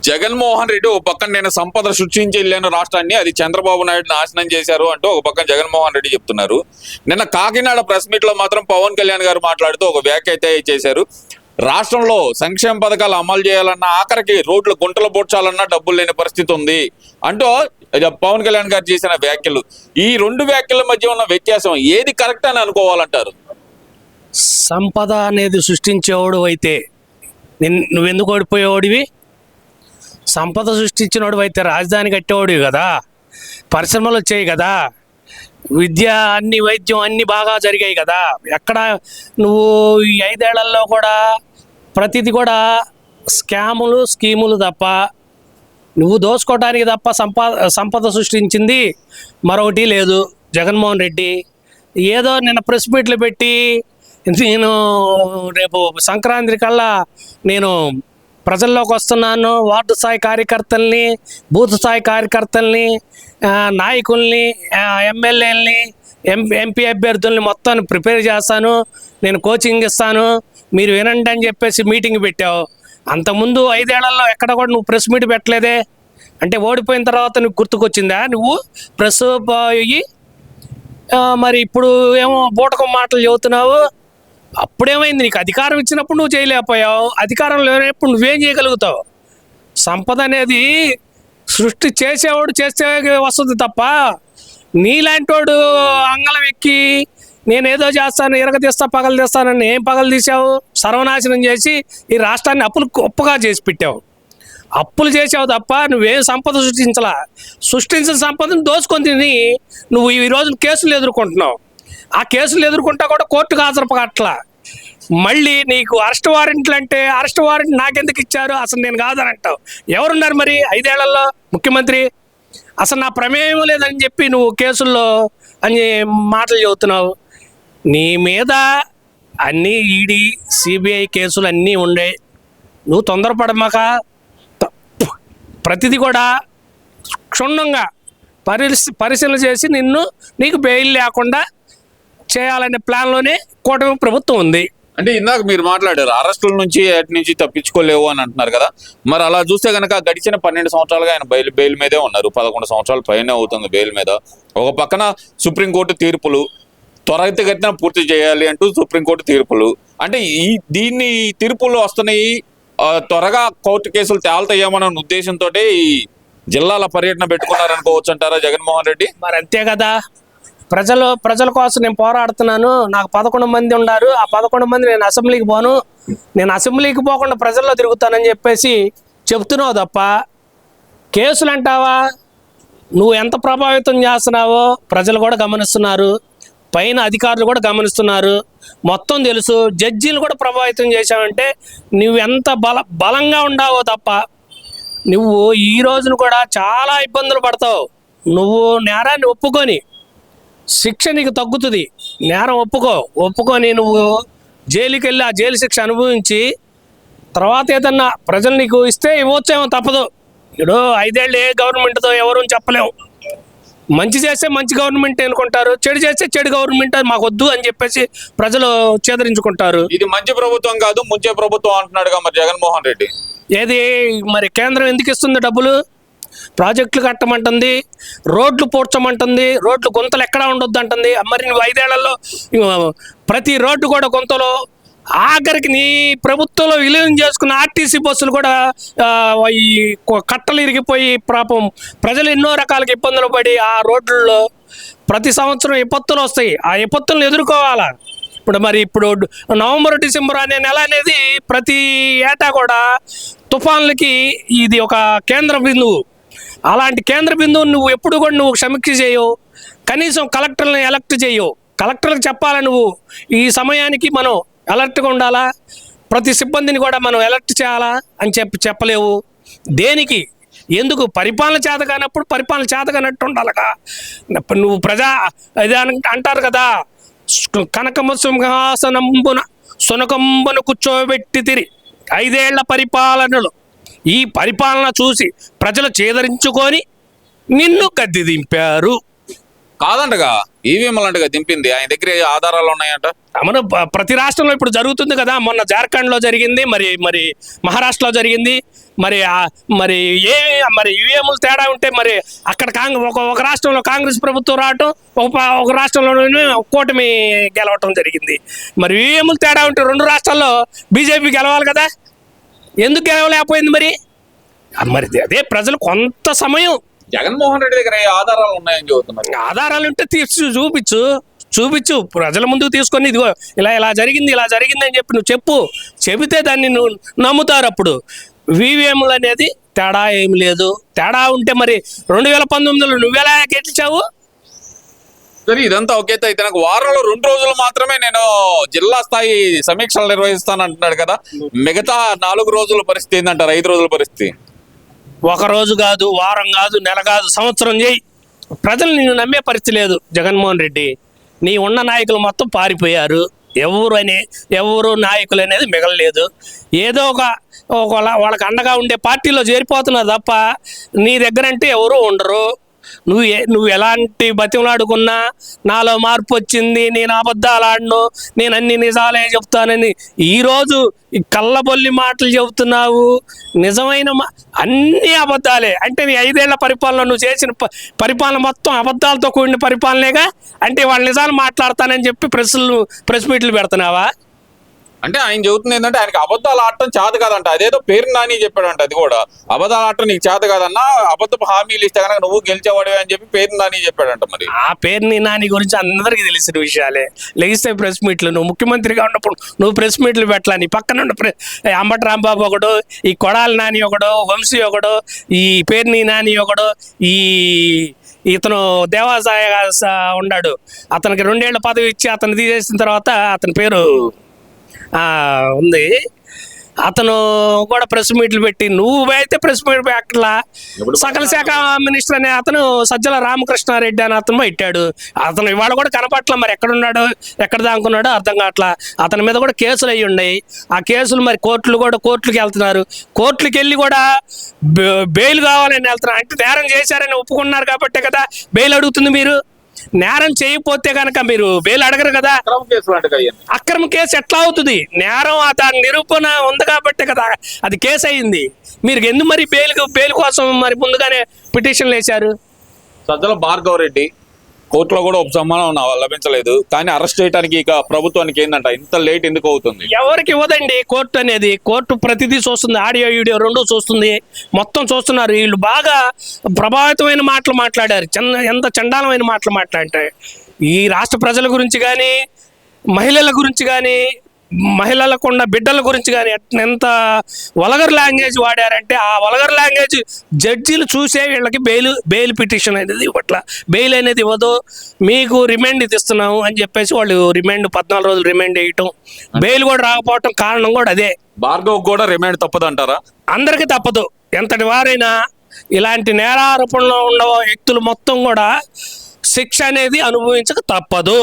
జగన్మోహన్ రెడ్డి ఒక పక్కన నేను సంపద సృష్టించి వెళ్ళాను రాష్ట్రాన్ని, అది చంద్రబాబు నాయుడు నాశనం చేశారు అంటూ ఒక పక్కన జగన్మోహన్ రెడ్డి చెప్తున్నారు. నిన్న కాకినాడ ప్రెస్ మీట్ లో మాత్రం పవన్ కళ్యాణ్ గారు మాట్లాడుతూ ఒక వ్యాఖ్య అయితే చేశారు. రాష్ట్రంలో సంక్షేమ పథకాలు అమలు చేయాలన్నా, ఆఖరికి రోడ్లు గుంటలు పూడ్చాలన్నా డబ్బులు లేని పరిస్థితి ఉంది అంటూ పవన్ కళ్యాణ్ గారు చేసిన వ్యాఖ్యలు. ఈ రెండు వ్యాఖ్యల మధ్య ఉన్న వ్యత్యాసం ఏది కరెక్ట్ అని అనుకోవాలంటారు? సంపద అనేది సృష్టించేవాడు అయితే నువ్వెందుకు ఓడిపోయేవాడివి? సంపద సృష్టించినోడు అయితే రాజధాని కట్టేవాడివి కదా, పరిశ్రమలు వచ్చాయి కదా, విద్య అన్ని వైద్యం అన్ని బాగా జరిగాయి కదా. ఎక్కడ నువ్వు ఈ 5 ఏళ్లలో కూడా ప్రతిదీ కూడా స్కాములు స్కీములు తప్ప, నువ్వు దోచుకోవడానికి తప్ప సంపద సృష్టించింది మరొకటి లేదు జగన్మోహన్ రెడ్డి. ఏదో నిన్న ప్రెస్ మీట్లు పెట్టి నేను రేపు సంక్రాంతి కల్లా నేను ప్రజల్లోకి వస్తున్నాను, వార్డు స్థాయి కార్యకర్తల్ని, బూత్ స్థాయి కార్యకర్తల్ని, నాయకుల్ని, ఎమ్మెల్యేలని, ఎంపీ అభ్యర్థుల్ని మొత్తాన్ని ప్రిపేర్ చేస్తాను, నేను కోచింగ్ ఇస్తాను, మీరు వినండి అని చెప్పేసి మీటింగ్ పెట్టావు. అంతకుముందు 5 ఏళ్లలో ఎక్కడ కూడా నువ్వు ప్రెస్ మీట్ పెట్టలేదే. అంటే ఓడిపోయిన తర్వాత నువ్వు గుర్తుకొచ్చిందా నువ్వు ప్రెస్ పోయి? మరి ఇప్పుడు ఏమో బూటకం మాటలు చెబుతున్నావు. అప్పుడేమైంది? నీకు అధికారం ఇచ్చినప్పుడు నువ్వు చేయలేకపోయావు, అధికారం లేనప్పుడు నువ్వేం చేయగలుగుతావు? సంపద అనేది సృష్టి చేసేవాడు చేస్తే వస్తుంది తప్ప, నీలాంటోడు అంగళం ఎక్కి నేనేదో చేస్తాను, ఇరగదీస్తా, పగలు తీస్తానని ఏం పగలు తీసావు? సర్వనాశనం చేసి ఈ రాష్ట్రాన్ని అప్పుగా చేసి పెట్టావు. అప్పులు చేసావు తప్ప నువ్వేం సంపద సృష్టించలా. సృష్టించిన సంపదను దోచుకొని తిని నువ్వు ఈ రోజు కేసులు ఎదుర్కొంటున్నావు. ఆ కేసులు ఎదుర్కొంటా కూడా కోర్టుకు హాజరుపట్లా. మళ్ళీ నీకు అరెస్ట్ వారెంట్లు అంటే అరెస్ట్ వారెంట్ నాకెందుకు ఇచ్చారు, అసలు నేను కాదని అంటావు. ఎవరున్నారు మరి 5 ఏళ్లలో ముఖ్యమంత్రి? అసలు నా ప్రమేయం లేదని చెప్పి నువ్వు కేసుల్లో అని మాటలు చెబుతున్నావు. నీ మీద అన్నీ ఈడీ సిబిఐ కేసులు అన్నీ ఉండే. నువ్వు తొందరపడమాక, ప్రతిదీ కూడా క్షుణ్ణంగా పరిశీలన చేసి నీకు బెయిల్ లేకుండా చేయాలనే ప్లాన్లోనే కూటమి ప్రభుత్వం ఉంది. అంటే ఇందాక మీరు మాట్లాడారు అరెస్టుల నుంచి వాటి నుంచి తప్పించుకోలేవు అని అంటున్నారు కదా. మరి అలా చూస్తే కనుక గడిచిన 12 సంవత్సరాలుగా ఆయన బెయిల్ మీదే ఉన్నారు. 11 సంవత్సరాల పైనే అవుతుంది బెయిల్ మీద. ఒక పక్కన సుప్రీంకోర్టు తీర్పులు, త్వరితగతిన పూర్తి చేయాలి అంటూ సుప్రీంకోర్టు తీర్పులు. అంటే దీన్ని తీర్పులు వస్తున్నాయి, త్వరగా కోర్టు కేసులు తేల్తాయేమన్న ఉద్దేశంతో ఈ జిల్లాల పర్యటన పెట్టుకున్నారనుకోవచ్చు అంటారా జగన్మోహన్ రెడ్డి? మరి అంతే కదా, ప్రజల కోసం నేను పోరాడుతున్నాను, నాకు 11 మంది ఉన్నారు, ఆ 11 మంది నేను అసెంబ్లీకి పోను, నేను అసెంబ్లీకి పోకుండా ప్రజల్లో తిరుగుతానని చెప్పేసి చెప్తున్నావు తప్ప, కేసులు అంటావా? నువ్వు ఎంత ప్రభావితం చేస్తున్నావో ప్రజలు కూడా గమనిస్తున్నారు, పైన అధికారులు కూడా గమనిస్తున్నారు, మొత్తం తెలుసు. జడ్జీలు కూడా ప్రభావితం చేశావంటే నువ్వు ఎంత బలంగా ఉండావో తప్ప, నువ్వు ఈ రోజును కూడా చాలా ఇబ్బందులు పడతావు. నువ్వు నేరాన్ని ఒప్పుకొని శిక్ష నీకు తగ్గుతుంది. నేరం ఒప్పుకొని నువ్వు జైలుకి వెళ్ళి ఆ జైలు శిక్ష అనుభవించి తర్వాత ఏదన్నా ప్రజలు నీకు ఇస్తే ఇవ్వచ్చేమో, తప్పదు. ఇప్పుడు 5 ఏళ్ళు ఏ గవర్నమెంట్తో ఎవరు చెప్పలేము. మంచి చేస్తే మంచి గవర్నమెంట్ అనుకుంటారు, చెడు చేస్తే చెడు గవర్నమెంట్ మాకు వద్దు అని చెప్పేసి ప్రజలు చేదరించుకుంటారు. ఇది మంచి ప్రభుత్వం కాదు, ముంచే ప్రభుత్వం అంటున్నాడుగా మరి జగన్మోహన్ రెడ్డి. ఏది మరి కేంద్రం ఎందుకు ఇస్తుంది డబ్బులు? ప్రాజెక్టులు కట్టమంటుంది, రోడ్లు పూడ్చమంటుంది, రోడ్లు గుంతలు ఎక్కడా ఉండొద్దు అంటుంది. మరి నువ్వు 5 ఏళ్లలో ప్రతి రోడ్డు కూడా గుంతలు, ఆఖరికి నీ ప్రభుత్వంలో విలీనం చేసుకున్న ఆర్టీసీ బస్సులు కూడా ఈ కట్టలు ఇరిగిపోయి పాపం ప్రజలు ఎన్నో రకాలుగా ఇబ్బందులు పడి ఆ రోడ్లలో ప్రతి సంవత్సరం విపత్తులు వస్తాయి. ఆ విపత్తులను ఎదుర్కోవాలా. ఇప్పుడు నవంబర్ డిసెంబర్ అనే నెల అనేది ప్రతి ఏటా కూడా తుఫాన్లకి ఇది ఒక కేంద్ర బిందువు. అలాంటి కేంద్ర బిందువు నువ్వు ఎప్పుడు కూడా నువ్వు సమీక్ష చేయవు, కనీసం కలెక్టర్ని ఎలక్ట్ చేయవు. కలెక్టర్లకు చెప్పాలా నువ్వు ఈ సమయానికి మనం అలర్ట్గా ఉండాలా, ప్రతి సిబ్బందిని కూడా మనం అలర్ట్ చేయాలా అని చెప్పలేవు. దేనికి? ఎందుకు? పరిపాలన చేత కానప్పుడు పరిపాలన చేత కానట్టు ఉండాలిగా. నువ్వు ఇది అంటారు కదా, కనకమ సింహాసనంబున సునకంబున కూర్చోబెట్టి తిరి 5 ఏళ్ల పరిపాలనలో ఈ పరిపాలన చూసి ప్రజలు చేదరించుకొని నిన్ను గద్దె దింపారు. కాదంటగా ఈవీఎంలు అంటగా దింపింది, ఆయన దగ్గర ఏ ఆధారాలు ఉన్నాయంట. మన ప్రతి రాష్ట్రంలో ఇప్పుడు జరుగుతుంది కదా, మొన్న జార్ఖండ్లో జరిగింది, మరి మహారాష్ట్రలో జరిగింది, మరి ఈవీఎంలు తేడా ఉంటే మరి అక్కడ ఒక రాష్ట్రంలో కాంగ్రెస్ ప్రభుత్వం రావటం, ఒక రాష్ట్రంలో కూటమి గెలవటం జరిగింది. మరి ఈవీఎంలు తేడా ఉంటే రెండు రాష్ట్రాల్లో బీజేపీ గెలవాలి కదా, ఎందుకు గెలవలేకపోయింది మరి అదే ప్రజలు కొంత సమయం. జగన్మోహన్ రెడ్డి దగ్గర ఏ ఆధారాలు ఉన్నాయని చెబుతున్నారు. ఆధారాలు ఉంటే చూపించు ప్రజల ముందుకు తీసుకొని, ఇదిగో ఇలా జరిగింది అని చెప్పి నువ్వు చెబితే దాన్ని నువ్వు నమ్ముతారు. అప్పుడు ఈవీఎంలు అనేది తేడా ఏమి లేదు. తేడా ఉంటే మరి 2019లో నువ్వెలా గెలిచావు? సరే, ఇదంతా ఒకేతే అయితే నాకు వారంలో 2 రోజులు మాత్రమే నేను జిల్లా స్థాయి సమీక్షలు నిర్వహిస్తాను అంటున్నాడు కదా, మిగతా 4 రోజుల పరిస్థితి ఏంటంటారు? 5 రోజుల పరిస్థితి? ఒక రోజు కాదు, వారం కాదు, నెల కాదు, సంవత్సరం చేయి, ప్రజలు నిన్ను నమ్మే పరిస్థితి లేదు. జగన్మోహన్ రెడ్డి, నీ ఉన్న నాయకులు మొత్తం పారిపోయారు. ఎవరు నాయకులు అనేది మిగలలేదు. ఏదో వాళ్ళకి అండగా ఉండే పార్టీలో చేరిపోతున్నారు తప్ప నీ దగ్గర అంటే ఎవరు ఉండరు. నువ్వు ఎలాంటి బతిమలాడుకున్నా నాలో మార్పు వచ్చింది, నేను అబద్ధాలు ఆడను, నేను అన్ని నిజాలే చెప్తానని ఈరోజు ఈ కళ్ళబొల్లి మాటలు చెబుతున్నావు. నిజమైన అన్ని అబద్ధాలే అంటే నీ 5 ఏళ్ల పరిపాలన నువ్వు చేసిన పరిపాలన మొత్తం అబద్ధాలతో కూడిన పరిపాలనేగా. అంటే వాళ్ళు నిజాలు మాట్లాడతానని చెప్పి ప్రెస్ మీట్లు పెడుతున్నావా? అంటే ఆయన చెబుతుంది ఏంటంటే ఆయనకి అబద్ధాలు ఆడటం చేత కాదంట. అదేదో పేరు నాని చెప్పాడంట, అది కూడా అబద్ధాలు ఆడటం నీకు చేత కాదన్నా, అబద్ధపు హామీలు ఇస్తే కనుక నువ్వు గెలిచేవాడే అని చెప్పి పేరు నాని చెప్పాడంట. మరి ఆ పేరుని నాని గురించి అందరికీ తెలిసిన విషయాలే. లెగిస్తే ప్రెస్ మీట్లు, నువ్వు ముఖ్యమంత్రిగా ఉన్నప్పుడు నువ్వు ప్రెస్ మీట్లు పెట్టాల. నీ పక్కన ఉన్న అంబటి రాంబాబు ఒకడు, ఈ కొడాలి నాని ఒకడు, వంశీ ఒకడు, ఈ పేరుని నాని ఒకడు, ఇతను దేవాసాయ ఉన్నాడు, అతనికి 2 ఏళ్ల పదవి ఇచ్చి అతను తీసేసిన తర్వాత అతని పేరు ఉంది, అతను కూడా ప్రెస్ మీట్లు పెట్టి, నువ్వైతే ప్రెస్ మీట్ పెట్టలా. సకల శాఖ మినిస్టర్ అనే అతను సజ్జల రామకృష్ణారెడ్డి అని అతను పెట్టాడు. అతను ఇవాళ కూడా కనపట్ల, మరి ఎక్కడున్నాడు, ఎక్కడ దాక్కున్నాడో అర్థం కావట్లా. అతని మీద కూడా కేసులు అయ్యి ఉన్నాయి. ఆ కేసులు మరి కోర్టులకు వెళ్తున్నారు. కోర్టులకు వెళ్ళి కూడా బెయిల్ కావాలని వెళ్తున్నారు. అంటే నేరం చేశారని ఒప్పుకున్నారు కాబట్టే కదా బెయిల్ అడుగుతుంది. మీరు నేరం చేయకపోతే కనుక మీరు బెయిల్ అడగరు కదా. అక్రమ కేసు ఎట్లా అవుతుంది? నేరం దాని నిరూపణ ఉంది కాబట్టే కదా అది కేసు అయింది. మీరు ఎందుకు మరి బెయిల్ కోసం మరి ముందుగానే పిటిషన్లు వేశారు? సజ్జల భార్గవ్ రెడ్డి కోర్టులో కూడా ఉపశమనం లభించలేదు, కానీ అరెస్ట్ చేయడానికి ఇక ప్రభుత్వానికి ఏంటంట ఇంత లేట్ ఎందుకు అవుతుంది? ఎవరికి ఇవ్వదండి కోర్టు అనేది. కోర్టు ప్రతిదీ చూస్తుంది, ఆడియో వీడియో 2 చూస్తుంది, మొత్తం చూస్తున్నారు. వీళ్ళు బాగా ప్రభావితమైన మాటలు మాట్లాడారు, ఎంత చండాలమైన మాటలు మాట్లాడారు. ఈ రాష్ట్ర ప్రజల గురించి కానీ, మహిళల గురించి కానీ, మహిళలకున్న బిడ్డల గురించి కానీ ఎంత వల్గర్ లాంగ్వేజ్ వాడారంటే, ఆ వల్గర్ లాంగ్వేజ్ జడ్జీలు చూసే వీళ్ళకి బెయిల్ పిటిషన్ అనేది ఇవ్వట్ల. బెయిల్ అనేది ఇవ్వదు, మీకు రిమాండ్ ఇస్తున్నాము అని చెప్పేసి వాళ్ళు 14 రోజులు రిమాండ్ వేయటం, బెయిల్ కూడా రాకపోవటం కారణం కూడా అదే. భార్గవ్ కూడా రిమాండ్ తప్పదు అంటారా? అందరికీ తప్పదు. ఎంతటి వారైనా ఇలాంటి నేరారోపణలో ఉన్న వ్యక్తులు మొత్తం కూడా శిక్ష అనేది అనుభవించక తప్పదు.